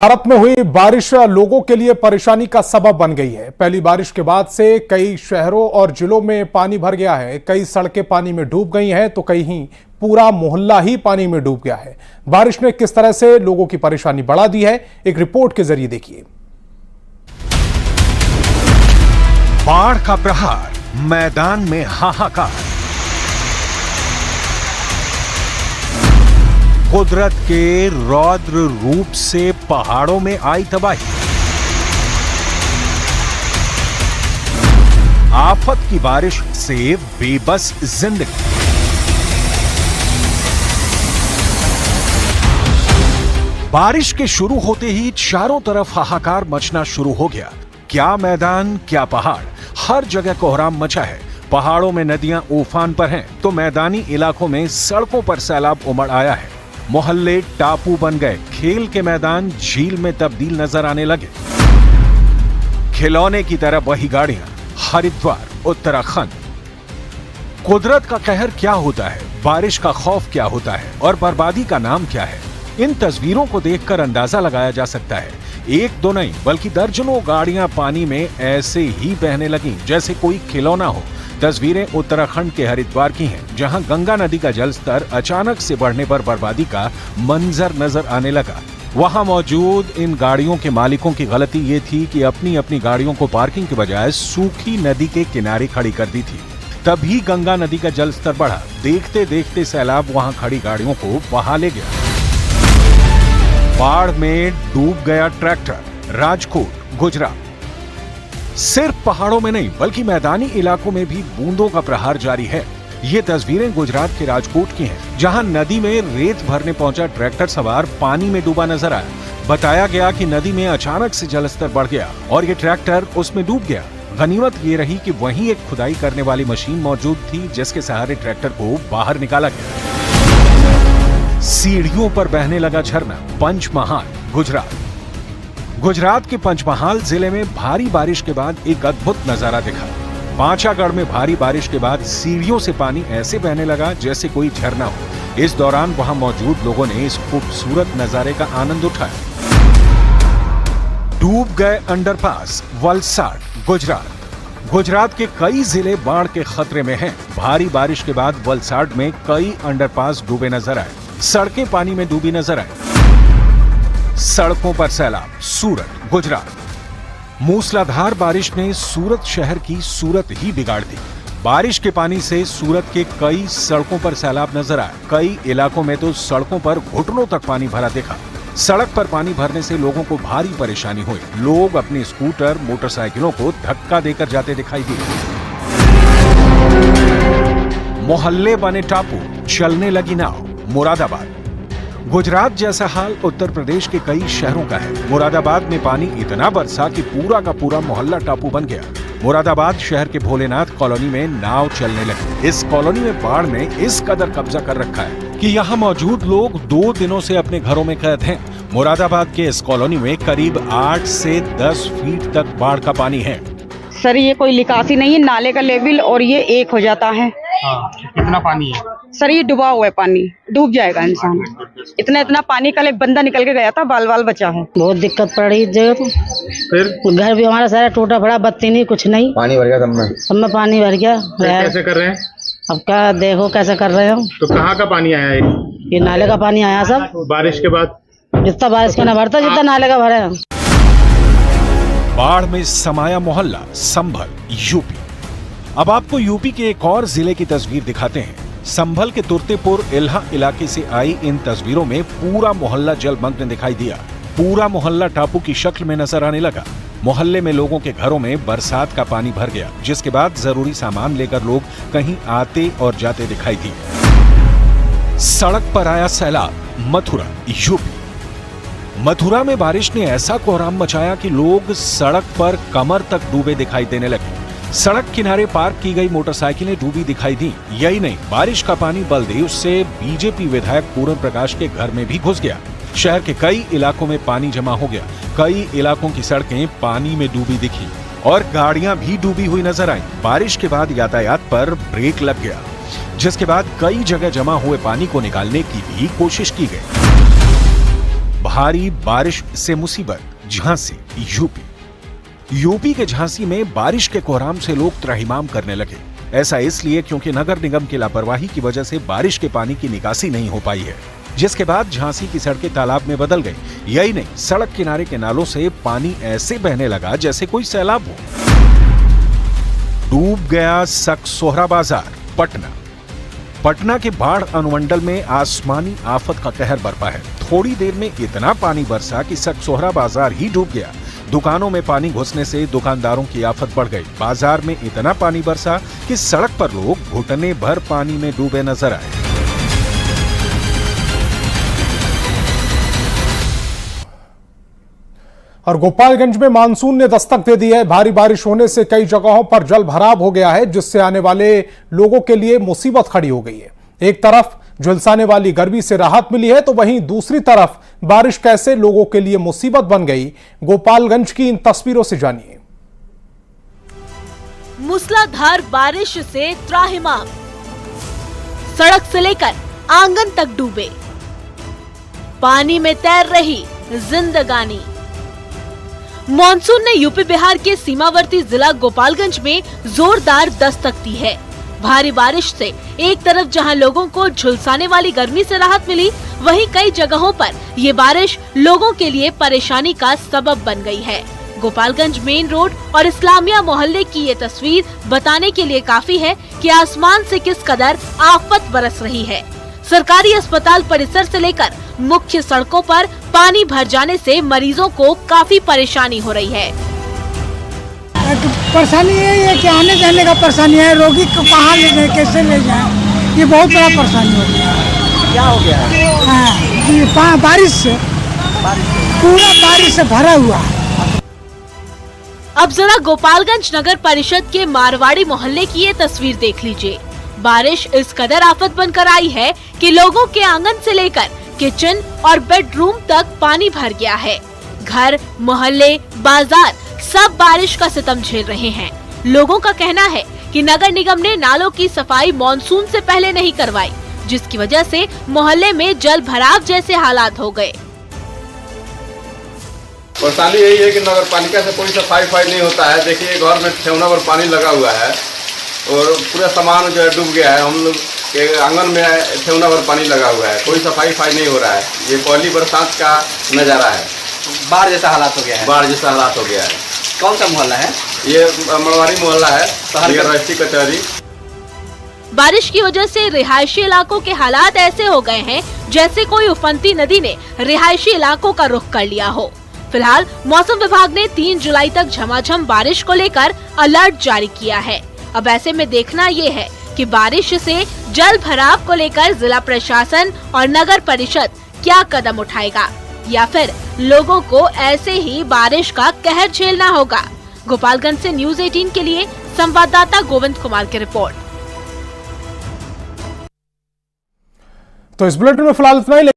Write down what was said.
भारत में हुई बारिश लोगों के लिए परेशानी का सबब बन गई है। पहली बारिश के बाद से कई शहरों और जिलों में पानी भर गया है। कई सड़कें पानी में डूब गई हैं तो कहीं पूरा मोहल्ला ही पानी में डूब गया है। बारिश ने किस तरह से लोगों की परेशानी बढ़ा दी है, एक रिपोर्ट के जरिए देखिए। बाढ़ का प्रहार, मैदान में हाहाकार। कुदरत के रौद्र रूप से पहाड़ों में आई तबाही। आफत की बारिश से बेबस जिंदगी। बारिश के शुरू होते ही चारों तरफ हाहाकार मचना शुरू हो गया। क्या मैदान, क्या पहाड़, हर जगह कोहराम मचा है। पहाड़ों में नदियां उफान पर हैं, तो मैदानी इलाकों में सड़कों पर सैलाब उमड़ आया है। मोहल्ले टापू बन गए, खेल के मैदान झील में तब्दील नजर आने लगे। खिलौने की तरह वही गाड़ियां, हरिद्वार, उत्तराखंड। कुदरत का कहर क्या होता है, बारिश का खौफ क्या होता है और बर्बादी का नाम क्या है, इन तस्वीरों को देखकर अंदाजा लगाया जा सकता है। एक दो नहीं बल्कि दर्जनों गाड़ियां पानी में ऐसे ही बहने लगी जैसे कोई खिलौना हो। तस्वीरें उत्तराखंड के हरिद्वार की हैं, जहां गंगा नदी का जलस्तर अचानक से बढ़ने पर बर्बादी का मंजर नजर आने लगा। वहां मौजूद इन गाड़ियों के मालिकों की गलती ये थी कि अपनी अपनी गाड़ियों को पार्किंग के बजाय सूखी नदी के किनारे खड़ी कर दी थी। तभी गंगा नदी का जलस्तर बढ़ा। देखते देखते सैलाब वहां खड़ी गाड़ियों को बहा ले गया। बाढ़ में डूब गया ट्रैक्टर, राजकोट, गुजरात। सिर्फ पहाड़ों में नहीं बल्कि मैदानी इलाकों में भी बूंदों का प्रहार जारी है। ये तस्वीरें गुजरात के राजकोट की हैं, जहां नदी में रेत भरने पहुंचा ट्रैक्टर सवार पानी में डूबा नजर आया। बताया गया कि नदी में अचानक से जलस्तर बढ़ गया और ये ट्रैक्टर उसमें डूब गया। गनीमत ये रही कि वहीं एक खुदाई करने वाली मशीन मौजूद थी, जिसके सहारे ट्रैक्टर को बाहर निकाला गया। सीढ़ियों पर बहने लगा झरना, पंचमहाल, गुजरात। गुजरात के पंचमहाल जिले में भारी बारिश के बाद एक अद्भुत नजारा दिखा। पांचागढ़ में भारी बारिश के बाद सीढ़ियों से पानी ऐसे बहने लगा जैसे कोई झरना हो। इस दौरान वहां मौजूद लोगों ने इस खूबसूरत नजारे का आनंद उठाया। डूब गए अंडरपास, वलसाड, गुजरात। गुजरात के कई जिले बाढ़ के खतरे में हैं। भारी बारिश के बाद वलसाड में कई अंडरपास डूबे नजर आए। सड़कें पानी में डूबी नजर आई। सड़कों पर सैलाब, सूरत, गुजरात। मूसलाधार बारिश ने सूरत शहर की सूरत ही बिगाड़ दी। बारिश के पानी से सूरत के कई सड़कों पर सैलाब नजर आया। कई इलाकों में तो सड़कों पर घुटनों तक पानी भरा देखा। सड़क पर पानी भरने से लोगों को भारी परेशानी हुई। लोग अपने स्कूटर, मोटरसाइकिलों को धक्का देकर जाते दिखाई दिए। मोहल्ले बने टापू, चलने लगी नाव, मुरादाबाद। गुजरात जैसा हाल उत्तर प्रदेश के कई शहरों का है। मुरादाबाद में पानी इतना बरसा कि पूरा का पूरा मोहल्ला टापू बन गया। मुरादाबाद शहर के भोलेनाथ कॉलोनी में नाव चलने लगी। इस कॉलोनी में बाढ़ ने इस कदर कब्जा कर रखा है कि यहाँ मौजूद लोग 2 दिनों से अपने घरों में कैद हैं। मुरादाबाद के इस कॉलोनी में करीब 8 से 10 फीट तक बाढ़ का पानी है। सर ये कोई निकासी नहीं है, नाले का लेवल और ये एक हो जाता है। कितना पानी है सर? ये डूबा हुआ है, पानी डूब जाएगा इंसान। इतना पानी, कल एक बंदा निकल के गया था, बाल बाल बचा है। बहुत दिक्कत पड़ रही है। फिर घर भी हमारा सारा टूटा पड़ा, बत्ती नहीं, कुछ नहीं, पानी भर गया सब में पानी भर गया। कैसे कर रहे हैं अब? क्या देखो कैसे कर रहे हो। तो कहाँ का पानी आया है? ये नाले का पानी आया सब। बारिश के बाद जितना बारिश का न भरता, जितना नाले का भरा। बाढ़ में समाया मोहल्ला, संभल, यूपी। अब आपको यूपी के एक और जिले की तस्वीर दिखाते हैं। संभल के तुर्तेपुर इल्हा इलाके से आई इन तस्वीरों में पूरा मोहल्ला जलमग्न दिखाई दिया। पूरा मोहल्ला टापू की शक्ल में नजर आने लगा। मोहल्ले में लोगों के घरों में बरसात का पानी भर गया, जिसके बाद जरूरी सामान लेकर लोग कहीं आते और जाते दिखाई दिए। सड़क पर आया सैलाब, मथुरा, यूपी। मथुरा में बारिश ने ऐसा कोहराम मचाया कि लोग सड़क पर कमर तक डूबे दिखाई देने लगे। सड़क किनारे पार्क की गई मोटरसाइकिलें डूबी दिखाई दी। यही नहीं, बारिश का पानी बलदेव से बीजेपी विधायक पूरन प्रकाश के घर में भी घुस गया। शहर के कई इलाकों में पानी जमा हो गया। कई इलाकों की सड़कें पानी में डूबी दिखी और गाड़ियां भी डूबी हुई नजर आईं। बारिश के बाद यातायात पर ब्रेक लग गया, जिसके बाद कई जगह जमा हुए पानी को निकालने की भी कोशिश की गई। भारी बारिश से मुसीबत, झांसी यूपी के झांसी में बारिश के कोहराम से लोग त्राहिमाम करने लगे। ऐसा इसलिए क्योंकि नगर निगम की लापरवाही की वजह से बारिश के पानी की निकासी नहीं हो पाई है, जिसके बाद झांसी की सड़कें तालाब में बदल गई। यही नहीं, सड़क किनारे के नालों से पानी ऐसे बहने लगा जैसे कोई सैलाब हो। डूब गया सकसोहरा बाजार। पटना के बाढ़ अनुमंडल में आसमानी आफत का कहर बरपा है। थोड़ी देर में इतना पानी बरसा कि सकसोहरा बाजार ही डूब गया। दुकानों में पानी घुसने से दुकानदारों की आफत बढ़ गई। बाजार में इतना पानी बरसा कि सड़क पर लोग घुटने भर पानी में डूबे नजर आए। और गोपालगंज में मानसून ने दस्तक दे दी है। भारी बारिश होने से कई जगहों पर जल भराव हो गया है, जिससे आने वाले लोगों के लिए मुसीबत खड़ी हो गई है। एक तरफ झुलसाने वाली गर्मी से राहत मिली है, तो वहीं दूसरी तरफ बारिश कैसे लोगों के लिए मुसीबत बन गई, गोपालगंज की इन तस्वीरों से जानिए। मूसलाधार बारिश से त्राहिमाम, सड़क से लेकर आंगन तक डूबे, पानी में तैर रही जिंदगानी। मॉनसून ने यूपी बिहार के सीमावर्ती जिला गोपालगंज में जोरदार दस्तक दी है। भारी बारिश से एक तरफ जहां लोगों को झुलसाने वाली गर्मी से राहत मिली, वहीं कई जगहों पर ये बारिश लोगों के लिए परेशानी का सबब बन गई है। गोपालगंज मेन रोड और इस्लामिया मोहल्ले की ये तस्वीर बताने के लिए काफी है कि आसमान से किस कदर आफत बरस रही है। सरकारी अस्पताल परिसर से लेकर मुख्य सड़कों पर पानी भर जाने से मरीजों को काफी परेशानी हो रही है। परेशानी यही है कि आने जाने का परेशानी है, रोगी को कहाँ ले जाए, कैसे ले जाए, ये बहुत बड़ा परेशानी हो गया है। क्या हो गया है? हाँ, बारिश से पूरा बारिश से भरा हुआ है। अब जरा गोपालगंज नगर परिषद के मारवाड़ी मोहल्ले की ये तस्वीर देख लीजिए। बारिश इस कदर आफत बनकर आई है कि लोगों के आंगन से लेकर किचन और बेडरूम तक पानी भर गया है। घर, मोहल्ले, बाजार सब बारिश का सितम झेल रहे हैं। लोगों का कहना है कि नगर निगम ने नालों की सफाई मॉनसून से पहले नहीं करवाई, जिसकी वजह से मोहल्ले में जल भराव जैसे हालात हो गए। परेशानी यही है कि नगर पालिका से कोई सफाई नहीं होता है। देखिए, घर में ठेवना पर पानी लगा हुआ है और पूरा सामान जो है डूब गया है। हम लोग के आंगन में ठेवना पर पानी लगा हुआ है, कोई सफाई नहीं हो रहा है। ये पहली बरसात का नज़ारा है। बाढ़ जैसा हालात हो गया है। बाढ़ जैसा हालात हो गया है। कौन सा मोहल्ला है? ये मारवाड़ी मोहल्ला है, राष्ट्रीय कचहरी। बारिश की वजह से रिहायशी इलाकों के हालात ऐसे हो गए हैं जैसे कोई उफनती नदी ने रिहायशी इलाकों का रुख कर लिया हो। फिलहाल मौसम विभाग ने 3 जुलाई तक झमाझम बारिश को लेकर अलर्ट जारी किया है। अब ऐसे में देखना ये है कि बारिश से जल भराव को लेकर जिला प्रशासन और नगर परिषद क्या कदम उठाएगा, या फिर लोगों को ऐसे ही बारिश का कहर झेलना होगा। गोपालगंज से न्यूज़ 18 के लिए संवाददाता गोविंद कुमार की रिपोर्ट। तो इस बुलेटिन में फिलहाल इतना ही।